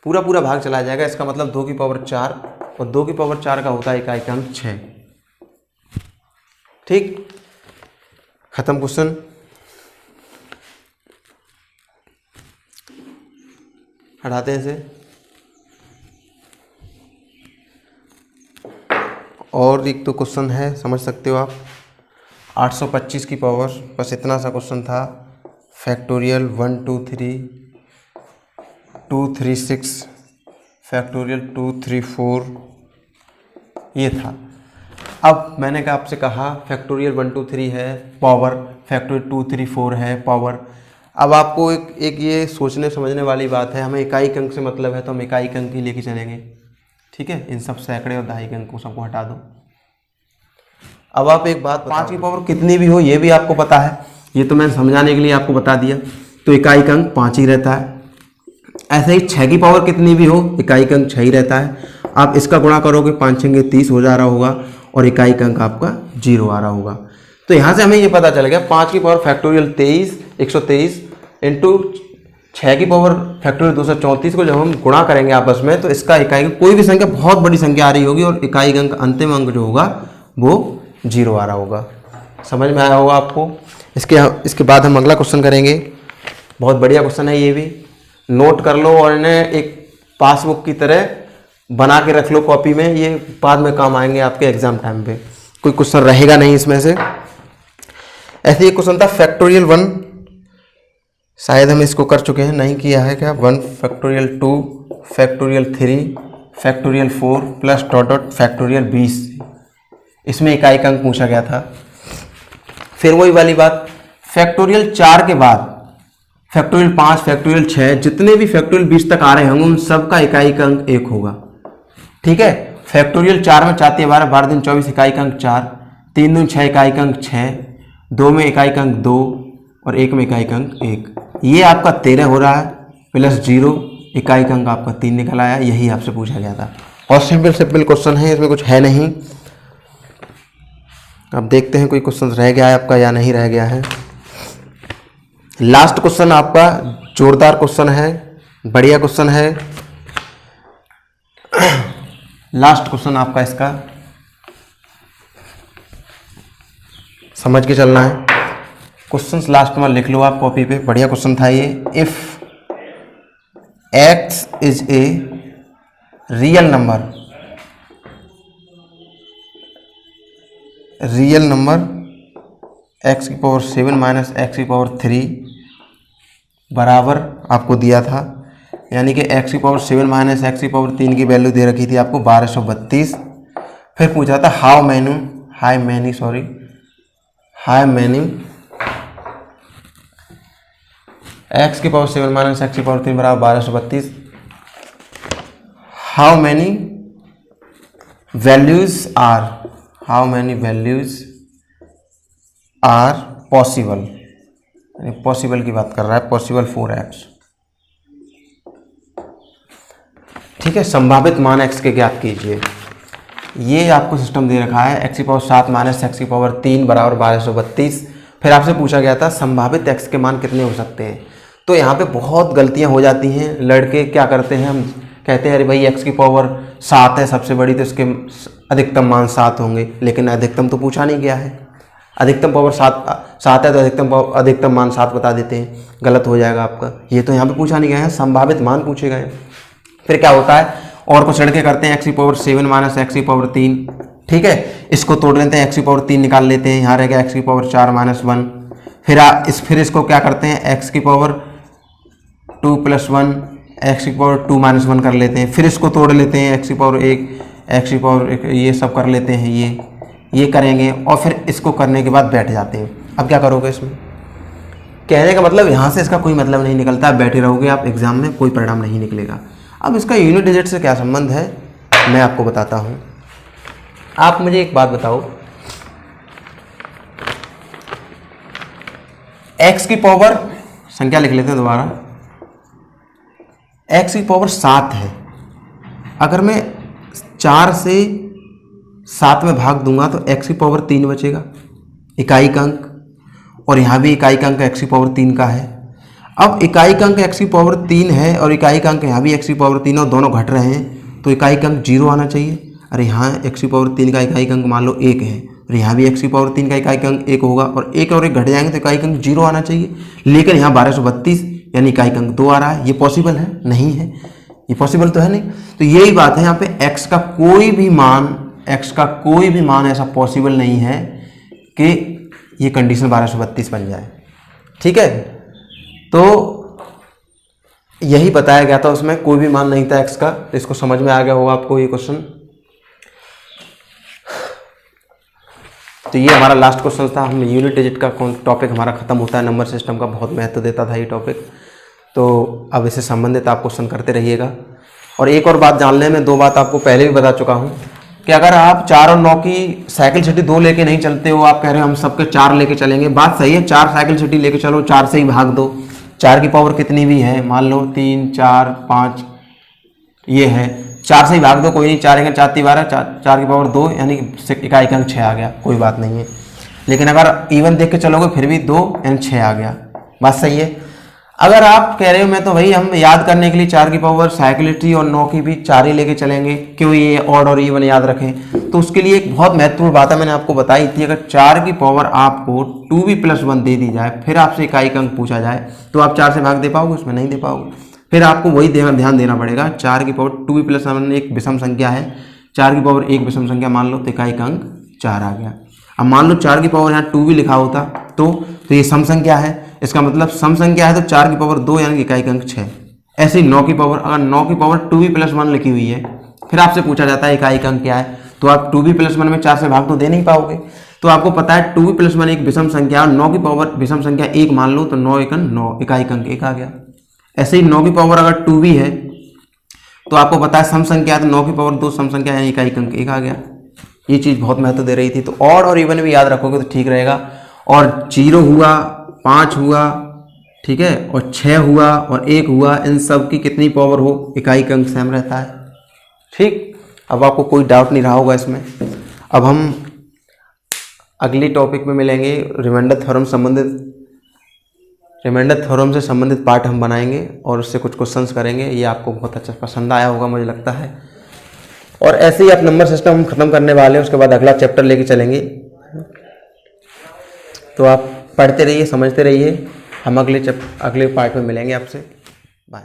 पूरा भाग चला जाएगा। इसका मतलब 2 की पावर 4, और 2 की पावर 4 का होता है इकाई का अंक 6। ठीक, खत्म क्वेश्चन। हटाते हैं इसे। और एक तो क्वेश्चन है, समझ सकते हो आप, 825 की पावर, बस इतना सा क्वेश्चन था। फैक्टोरियल 1 2 3 2 3 6 फैक्टोरियल 2 3 4, ये था। अब मैंने आपसे कहा फैक्टोरियल 1 2 3 है पावर, फैक्टोरियल 2 3 4 है पावर। अब आपको एक ये सोचने समझने वाली बात है, हमें इकाई के अंक से मतलब है, तो हम इकाई के अंक ही लेके चलेंगे। ठीक है, इन सब सैकड़े और दहाई के अंक को सबको हटा दो। अब आप एक बात, 5 की पावर कितनी भी हो ये भी आपको पता है, ये तो मैंने समझाने के लिए आपको बता दिया। तो इकाई का अंक 5 ही रहता है। ऐसे ही 6 की पावर कितनी भी हो इकाई का अंक 6 ही रहता है। आप इसका गुणा करोगे 5 6 30 हो जा रहा होगा और इकाई का अंक आपका 0 आ रहा होगा। तो यहाँ से हमें ये पता चल गया 5 की पावर फैक्टोरियल 23 123 इंटू 6 की पावर फैक्टोरियल 234 को जब हम गुणा करेंगे आपस में तो इसका इकाई अंक कोई भी संख्या बहुत बड़ी संख्या आ रही होगी और इकाई अंक अंतिम अंक जो होगा वो 0 आ रहा होगा। समझ में आया होगा आपको। इसके बाद हम अगला क्वेश्चन करेंगे। बहुत बढ़िया क्वेश्चन है ये भी, नोट कर लो और इन्हें एक पासबुक की तरह बना के रख लो कॉपी में, ये बाद में काम आएंगे आपके एग्जाम टाइम पे। कोई क्वेश्चन रहेगा नहीं इसमें से। ऐसे एक क्वेश्चन था फैक्टोरियल 1, शायद हम इसको कर चुके हैं, नहीं किया है क्या। 1 factorial 2 factorial 3 factorial 4 plus dot dot factorial 20, इसमें इकाई का अंक पूछा गया था। फिर वही वाली बात, फैक्टोरियल 4 के बाद फैक्टोरियल 5 फैक्टोरियल 6 जितने भी फैक्टोरियल 20 तक आ रहे होंगे उन सब का इकाई का अंक 1 होगा। ठीक है, फैक्टोरियल 4 में 4 12 12 दिन 24 इकाई का अंक 4, 3 दूनी 6 इकाई का अंक 6, 2 में इकाई का अंक 2 और 1 में इकाई का अंक 1। ये आपका 13 हो रहा है प्लस 0 इकाई का अंक आपका 3 निकल आया। यही आपसे पूछा गया था और सिंपल क्वेश्चन है, इसमें कुछ है नहीं। अब देखते हैं कोई क्वेश्चन रह गया है आपका या नहीं रह गया है। लास्ट क्वेश्चन आपका जोरदार क्वेश्चन है, बढ़िया क्वेश्चन है। लास्ट क्वेश्चन आपका इसका समझ के चलना है। क्वेश्चंस लास्ट में लिख लो आप कॉपी पे, बढ़िया क्वेश्चन था ये। If x is a real number x की पावर 7 माइनस x की पावर 3 बराबर आपको दिया था, यानी कि x की पावर 7 माइनस x की पावर 3 की वैल्यू दे रखी थी आपको 1232। फिर पूछा था हाउ मैनी x की पावर 7 माइनस x की पावर 3 बराबर 1232, how many values are possible, possible की बात कर रहा है, पॉसिबल 4x। ठीक है, संभावित मान x के ज्ञात कीजिए। ये आपको सिस्टम दे रखा है x की पावर 7 माइनस x की पावर 3 बराबर 1232। फिर आपसे पूछा गया था संभावित x के मान कितने हो सकते हैं। तो यहाँ पे बहुत गलतियाँ हो जाती हैं। लड़के क्या करते हैं, हम कहते हैं अरे भाई x की पावर 7 है सबसे बड़ी तो इसके अधिकतम मान 7 होंगे, लेकिन अधिकतम तो पूछा नहीं गया है। अधिकतम पावर 7 है तो अधिकतम मान 7 बता देते हैं, गलत हो जाएगा आपका। ये तो यहाँ पे पूछा नहीं गया है, संभावित मान पूछे गए। फिर क्या होता है, और कुछ लड़के करते हैं x की पावर 7 माइनस x की पावर 3। ठीक है, इसको तोड़ लेते हैं, x की पावर 3 निकाल लेते हैं, यहाँ रह गया x की पावर 4 माइनस 1। फिर इसको क्या करते हैं, x की पावर 2 प्लस 1 x की पावर 2 माइनस 1 कर लेते हैं। फिर इसको तोड़ लेते हैं, x की पावर 1 x की पावर 1, ये सब कर लेते हैं, ये करेंगे और फिर इसको करने के बाद बैठ जाते हैं। अब क्या करोगे इसमें, कहने का मतलब यहाँ से इसका कोई मतलब नहीं निकलता, बैठे रहोगे आप, एग्जाम में कोई परिणाम नहीं निकलेगा। अब इसका यूनिट डिजिट से क्या संबंध है मैं आपको बताता हूँ। आप मुझे एक बात बताओ, x की पावर, संख्या लिख लेते हैं दोबारा, x की पावर 7 है। अगर मैं 4 से 7 में भाग दूंगा तो x की पावर 3 बचेगा इकाई का अंक, और यहाँ भी इकाई का अंक x की पावर 3 का है। अब इकाई का अंक x की पावर 3 है और इकाई का अंक यहाँ भी x की पावर 3 और दोनों घट रहे हैं, तो इकाई का अंक 0 आना चाहिए। अरे यहाँ x की पावर 3 का इकाई का अंक मान लो 1 है और यहाँ भी x की पावर 3 का इकाई का अंक 1 होगा, और 1 और 1 घट जाएंगे तो इकाई का अंक 0 आना चाहिए। लेकिन यहाँ 1232 यानी इकाई का अंक 2 आ रहा है। ये पॉसिबल है? नहीं है, ये पॉसिबल तो है नहीं। तो यही बात है, यहाँ पे x का कोई भी मान ऐसा पॉसिबल नहीं है कि ये कंडीशन 1232 बन जाए। ठीक है, तो यही बताया गया था, उसमें कोई भी मान नहीं था x का। इसको समझ में आ गया होगा आपको ये क्वेश्चन। तो ये हमारा लास्ट क्वेश्चन था। हम यूनिट डिजिट का टॉपिक हमारा खत्म होता है, नंबर सिस्टम का बहुत महत्व देता था ये टॉपिक। तो अब इससे संबंधित आप क्वेश्चन करते रहिएगा। और एक और बात जान लें, मैं 2 बात आपको पहले भी बता चुका हूँ कि अगर आप 4 और 9 की साइकिल सिटी 2 लेके नहीं चलते हो, आप कह रहे हो हम सबके 4 लेके चलेंगे, बात सही है, 4 साइकिल सिटी लेके चलो, 4 से ही भाग दो, 4 की पावर कितनी भी है, मान लो 3 4 5 ये है, 4 से ही भाग दो, कोई नहीं, 4 1 4 12, 4 की पावर 2 यानी इकाई का अंक 6 आ गया, कोई बात नहीं है। लेकिन अगर इवन देख के चलोगे फिर भी 2 यानी 6 आ गया, बात सही है। अगर आप कह रहे हो मैं तो भाई हम याद करने के लिए 4 की पावर साइक्लिटी और 9 की भी 4 ही लेके चलेंगे, क्यों ये ऑड और इवन याद रखें, तो उसके लिए एक बहुत महत्वपूर्ण बात है, मैंने आपको बताई थी। अगर 4 की पावर आपको 2b+1 दे दी जाए, फिर आपसे इकाई का अंक पूछा जाए, तो आप 4 से भाग दे पाओगे, उसमें नहीं दे पाओगे। फिर आपको वही ध्यान देना पड़ेगा, 4 की पावर 2b+1 एक विषम संख्या है, 4 की पावर एक विषम संख्या मान लो, तो इकाई का अंक 4 आ गया। अब मान लो 4 की पावर यहाँ 2b लिखा होता तो ये सम संख्या है, इसका मतलब सम संख्या है तो 4 की पावर 2 यानी इकाई का अंक 6। ऐसे ही 9 की पावर, अगर 9 की पावर 2b+1 लिखी हुई है, फिर आपसे पूछा जाता है इकाई का अंक क्या है, तो आप 2b+1 में 4 से भाग तो दे नहीं पाओगे। तो आपको पता है 2b+1 एक विषम संख्या, 9 की पावर विषम संख्या 1 मान लो, तो 9 1 9, इकाई का अंक 1 आ गया। ऐसे ही 9 की पावर अगर 2b है तो आपको पता है सम संख्या, तो 9 की पावर 2 सम संख्या यानी इकाई का अंक 1 आ गया। ये चीज़ बहुत महत्व दे रही थी, तो ऑड और इवन भी याद रखोगे तो ठीक रहेगा। और 0 हुआ, 5 हुआ, ठीक है, और 6 हुआ और 1 हुआ, इन सब की कितनी पावर हो, इकाई का अंक सेम रहता है। ठीक, अब आपको कोई डाउट नहीं रहा होगा इसमें। अब हम अगली टॉपिक में मिलेंगे, रिमाइंडर थ्योरम से संबंधित पार्ट हम बनाएंगे और उससे कुछ क्वेश्चंस करेंगे। ये आपको बहुत अच्छा पसंद आया होगा मुझे लगता है। और ऐसे ही आप नंबर सिस्टम हम खत्म करने वाले हैं, उसके बाद अगला चैप्टर लेके चलेंगे। तो आप पढ़ते रहिए, समझते रहिए। हम अगले पार्ट में मिलेंगे आपसे। बाय।